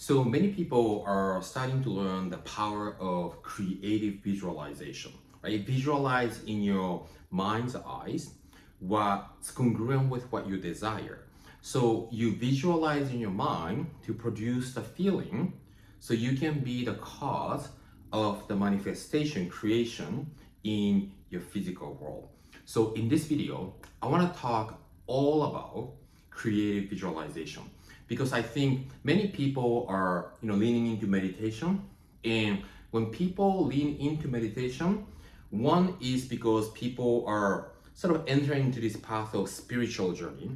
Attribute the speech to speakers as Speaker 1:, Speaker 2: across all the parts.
Speaker 1: So many people are starting to learn the power of creative visualization, right? Visualize in your mind's eyes what's congruent with what you desire. So you visualize in your mind to produce the feeling so you can be the cause of the manifestation creation in your physical world. So in this video, I want to talk all about creative visualization because I think many people are leaning into meditation, and when people lean into meditation, one is because people are sort of entering into this path of spiritual journey.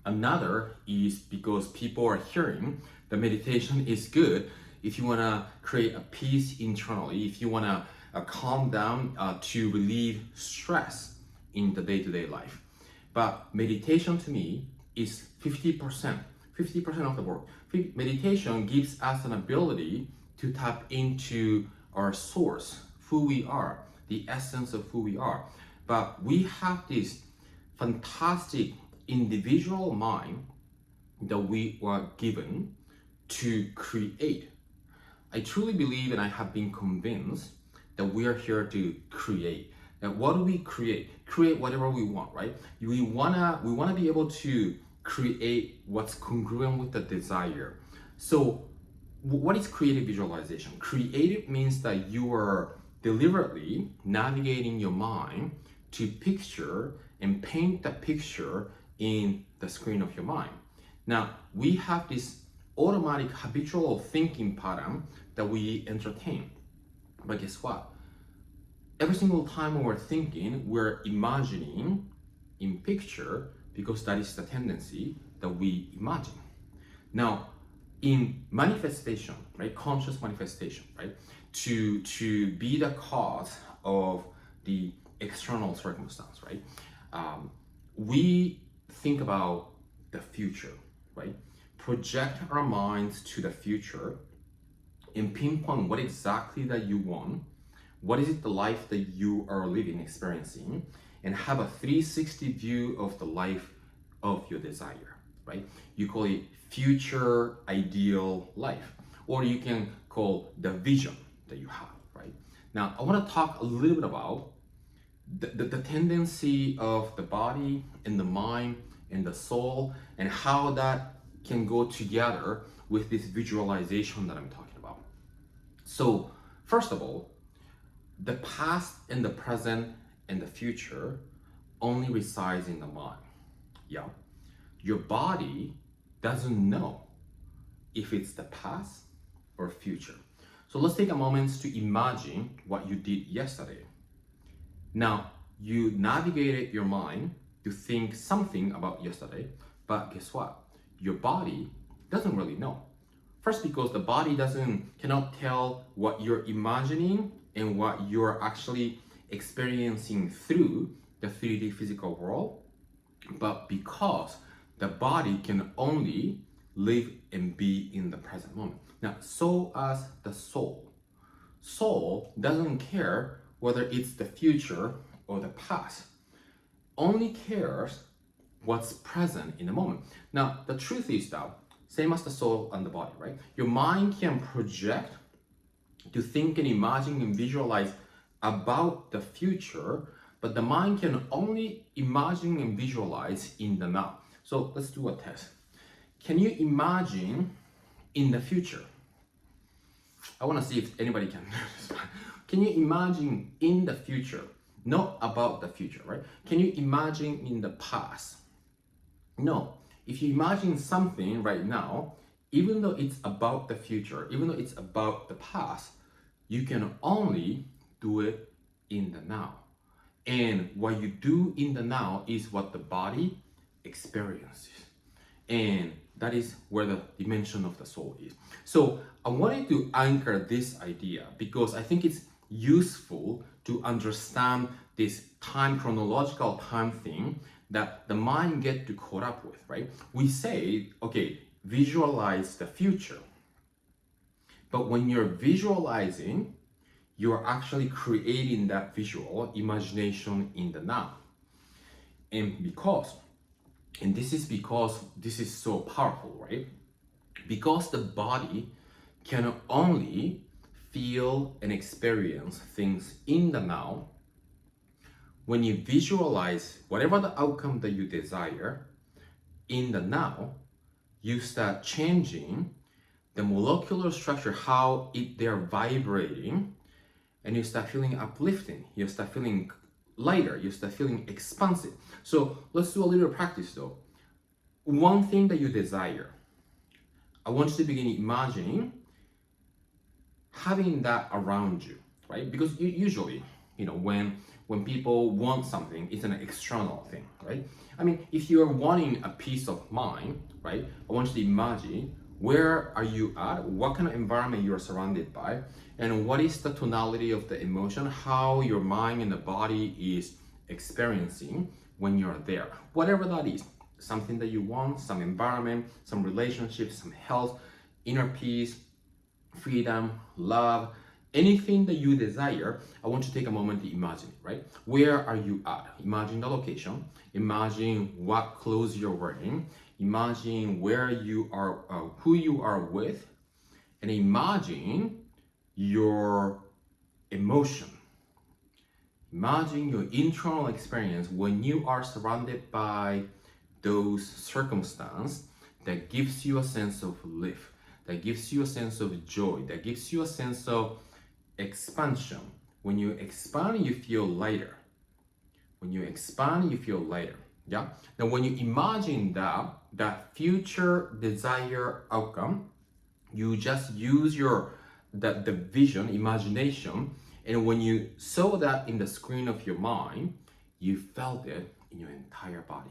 Speaker 1: Another is because people are hearing that meditation is good if you want to create a peace internally, if you want to calm down to relieve stress in the day-to-day life. But meditation to me is 50% of the work. Meditation gives us an ability to tap into our source, who we are, the essence of who we are. But we have this fantastic individual mind that we were given to create. I truly believe, and I have been convinced, that we are here to create. And what do we create? Create whatever we want, right? We wanna be able to create what's congruent with the desire. So what is creative visualization? Creative means that you are deliberately navigating your mind to picture and paint the picture in the screen of your mind. Now, we have this automatic habitual thinking pattern that we entertain. But guess what? Every single time when we're thinking, we're imagining in picture because that is the tendency that we imagine. Now, in manifestation, right, conscious manifestation, right, to be the cause of the external circumstance, right, we think about the future, right, project our minds to the future and pinpoint what exactly that you want, what is it the life that you are living, experiencing, and have a 360 view of the life of your desire, right? You call it future ideal life, or you can call the vision that you have, right? Now, I want to talk a little bit about the tendency of the body and the mind and the soul and how that can go together with this visualization that I'm talking about. So, first of all, the past and the present and the future only resides in the mind. Yeah. Your body doesn't know if it's the past or future. So let's take a moment to imagine what you did yesterday. Now, you navigated your mind to think something about yesterday, but guess what? Your body doesn't really know. First, because the body cannot tell what you're imagining and what you're actually experiencing through the 3D physical world, but because the body can only live and be in the present moment. Now, so as the soul. Soul doesn't care whether it's the future or the past, only cares what's present in the moment. Now, the truth is that, same as the soul and the body, right? Your mind can project to think and imagine and visualize about the future, but the mind can only imagine and visualize in the now. So let's do a test. Can you imagine in the future? I want to see if anybody can. Can you imagine in the future? Not about the future, right? Can you imagine in the past? No. If you imagine something right now, even though it's about the future, even though it's about the past, you can only do it in the now. And what you do in the now is what the body experiences. And that is where the dimension of the soul is. So I wanted to anchor this idea because I think it's useful to understand this chronological time thing that the mind get to caught up with, right? We say, okay, visualize the future. But when you're visualizing, you're actually creating that visual imagination in the now. And this is because this is so powerful, right? Because the body can only feel and experience things in the now. When you visualize whatever the outcome that you desire in the now, you start changing the molecular structure, how they're vibrating, and you start feeling uplifting, you start feeling lighter, you start feeling expansive. So let's do a little practice though. One thing that you desire, I want you to begin imagining having that around you, right? Because usually, when people want something, it's an external thing, right? I mean, if you are wanting a peace of mind, right? I want you to imagine where are you at, what kind of environment you are surrounded by, and what is the tonality of the emotion, how your mind and the body is experiencing when you're there. Whatever that is, something that you want, some environment, some relationship, some health, inner peace, freedom, love, anything that you desire. I want you to take a moment to imagine it, right? Where are you at? Imagine the location, imagine what clothes you're wearing, imagine where you are, who you are with, and imagine your emotion. Imagine your internal experience when you are surrounded by those circumstances that gives you a sense of life, that gives you a sense of joy, that gives you a sense of expansion. When you expand, you feel lighter. When you expand, you feel lighter. Yeah. Now, when you imagine that future desired outcome, you just use the vision, imagination, and when you saw that in the screen of your mind, you felt it in your entire body.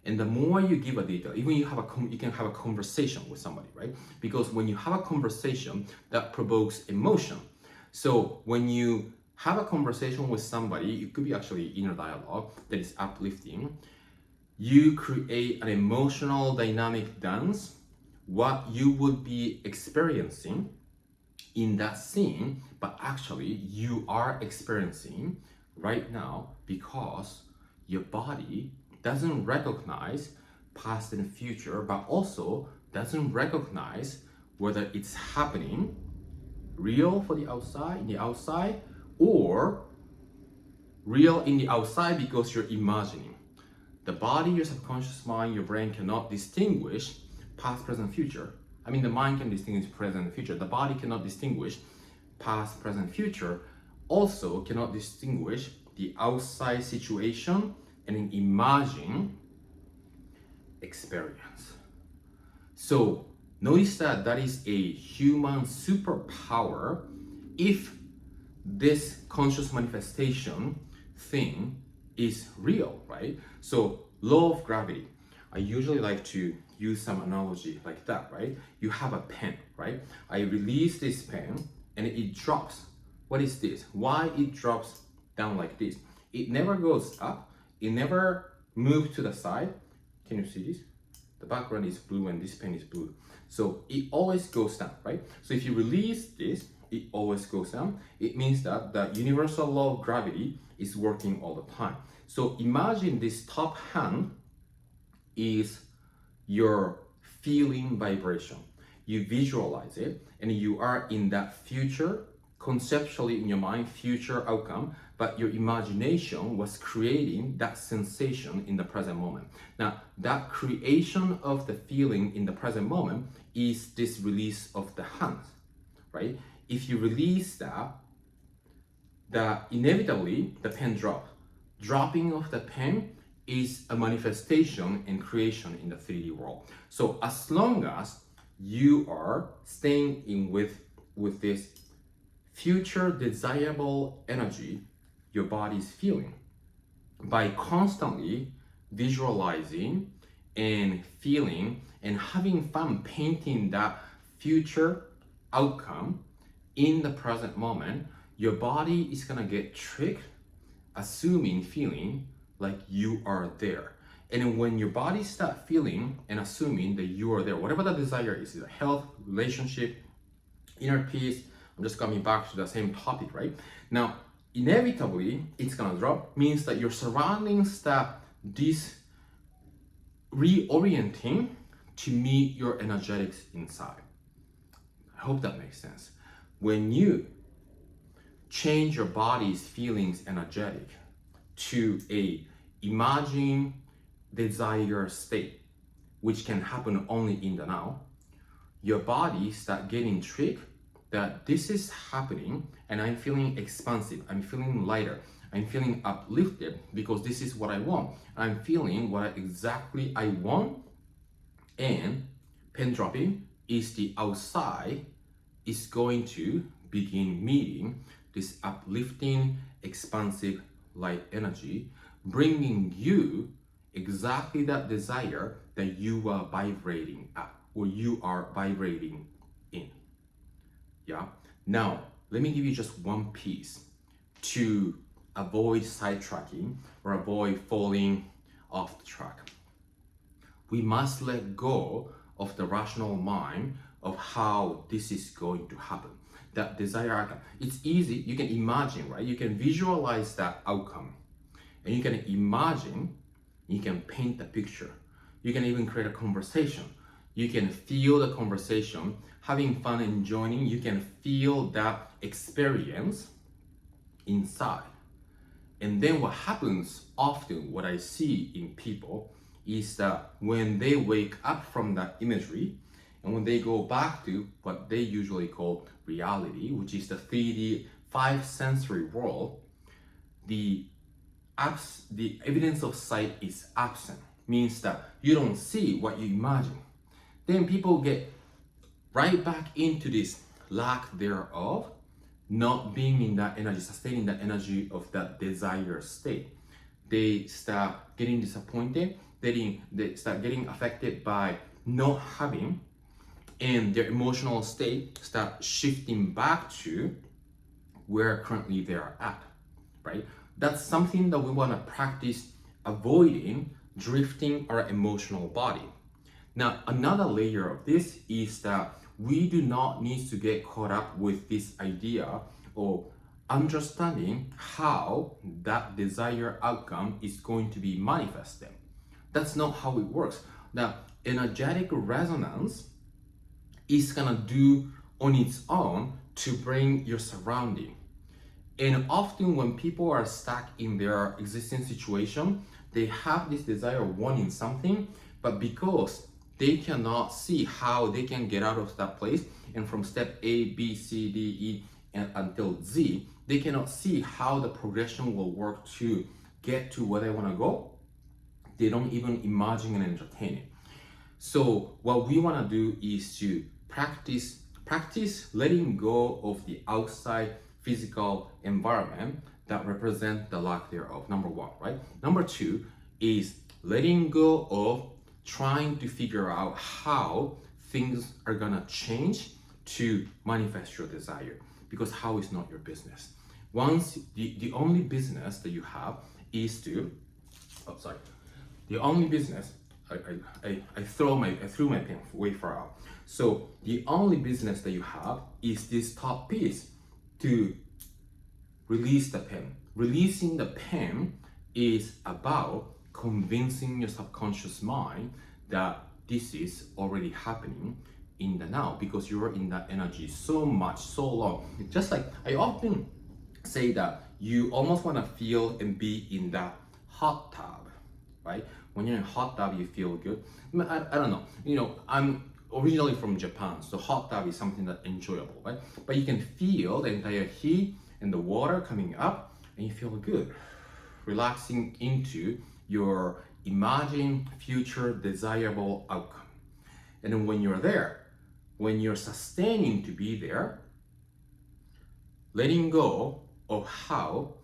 Speaker 1: And the more you give a detail, even you can have a conversation with somebody, right? Because when you have a conversation, that provokes emotion. So when you have a conversation with somebody, it could be actually inner dialogue that is uplifting. You create an emotional dynamic dance. What you would be experiencing in that scene, but actually you are experiencing right now, because your body doesn't recognize past and future, but also doesn't recognize whether it's happening real for the outside, in the outside, or real in the outside because you're imagining. The body, your subconscious mind, your brain cannot distinguish past, present, future. I mean, the mind can distinguish present and future. The body cannot distinguish past, present, future. Also cannot distinguish the outside situation and an imagined experience. So notice that is a human superpower if this conscious manifestation thing is real, right? So law of gravity. I usually like to use some analogy like that, right? You have a pen, right? I release this pen and it drops. What is this? Why it drops down like this? It never goes up. It never moves to the side. Can you see this? The background is blue and this pen is blue. So it always goes down, right? So if you release this, it always goes down. It means that the universal law of gravity is working all the time. So imagine this top hand is your feeling vibration. You visualize it and you are in that future, conceptually in your mind, future outcome, but your imagination was creating that sensation in the present moment. Now, that creation of the feeling in the present moment is this release of the hands, right? If you release that inevitably the pen drops. Dropping of the pen is a manifestation and creation in the 3D world. So as long as you are staying in with this future desirable energy your body is feeling, by constantly visualizing and feeling and having fun painting that future outcome in the present moment, your body is gonna get tricked, assuming, feeling like you are there. And when your body starts feeling and assuming that you are there, whatever the desire is, either health, relationship, inner peace, I'm just coming back to the same topic, right? Now, inevitably, it's gonna drop, means that your surroundings start reorienting to meet your energetics inside. I hope that makes sense. When you change your body's feelings energetic to a imagine desire state, which can happen only in the now, your body start getting tricked that this is happening and I'm feeling expansive, I'm feeling lighter, I'm feeling uplifted because this is what I want. I'm feeling what exactly I want, and pen dropping is the outside is going to begin meeting this uplifting, expansive light energy, bringing you exactly that desire that you are vibrating at or you are vibrating in. Yeah. Now, let me give you just one piece to avoid sidetracking or avoid falling off the track. We must let go of the rational mind of how this is going to happen. That desired outcome. It's easy, you can imagine, right? You can visualize that outcome. And you can imagine, you can paint the picture. You can even create a conversation. You can feel the conversation, having fun and joining. You can feel that experience inside. And then what happens often, what I see in people, is that when they wake up from that imagery and when they go back to what they usually call reality, which is the 3D, five sensory world, the evidence of sight is absent, means that you don't see what you imagine. Then people get right back into this lack thereof, not being in that energy, sustaining that energy of that desire state. They start getting disappointed, they start getting affected by not having, and their emotional state start shifting back to where currently they are at, right? That's something that we want to practice avoiding drifting our emotional body. Now, another layer of this is that we do not need to get caught up with this idea of understanding how that desired outcome is going to be manifested. That's not how it works. The energetic resonance is gonna do on its own to bring your surrounding. And often when people are stuck in their existing situation, they have this desire of wanting something, but because they cannot see how they can get out of that place, and from step A, B, C, D, E, and until Z, they cannot see how the progression will work to get to where they want to go. They don't even imagine and entertain it. So what we want to do is to practice letting go of the outside physical environment that represent the lack thereof. Number one, right? Number two is letting go of trying to figure out how things are gonna change to manifest your desire, because how is not your business. Once the only business that you have is to, the only business, I threw my pen way far out. So the only business that you have is this top piece to release the pen. Releasing the pen is about convincing your subconscious mind that this is already happening in the now, because you're in that energy so much, so long. Just like I often say that you almost want to feel and be in that hot tub, right? When you're in a hot tub, you feel good. I don't know. You know, I'm originally from Japan, so hot tub is something that's enjoyable, right? But you can feel the entire heat and the water coming up, and you feel good, relaxing into your imagined future desirable outcome. And then when you're there, when you're sustaining to be there, letting go of how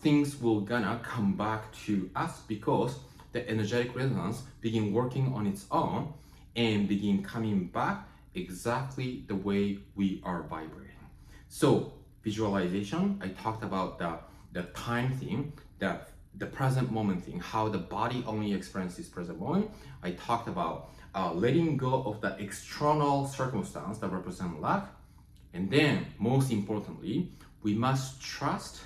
Speaker 1: things will gonna come back to us, because the energetic resonance begin working on its own and begin coming back exactly the way we are vibrating. So visualization, I talked about the time thing, the present moment thing, how the body only experiences present moment. I talked about letting go of the external circumstance that represent lack. And then most importantly, we must trust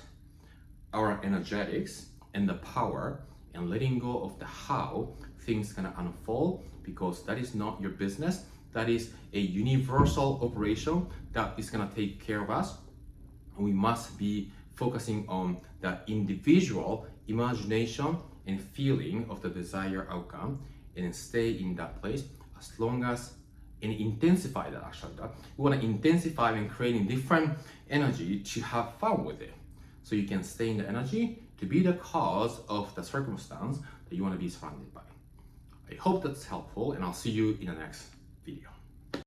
Speaker 1: our energetics and the power, and letting go of the how things gonna unfold, because that is not your business. That is a universal operation that is gonna take care of us. We must be focusing on the individual imagination and feeling of the desired outcome, and stay in that place as long as, and intensify that actually. We want to intensify and creating different energy to have fun with it. So you can stay in the energy to be the cause of the circumstance that you want to be surrounded by. I hope that's helpful, and I'll see you in the next video.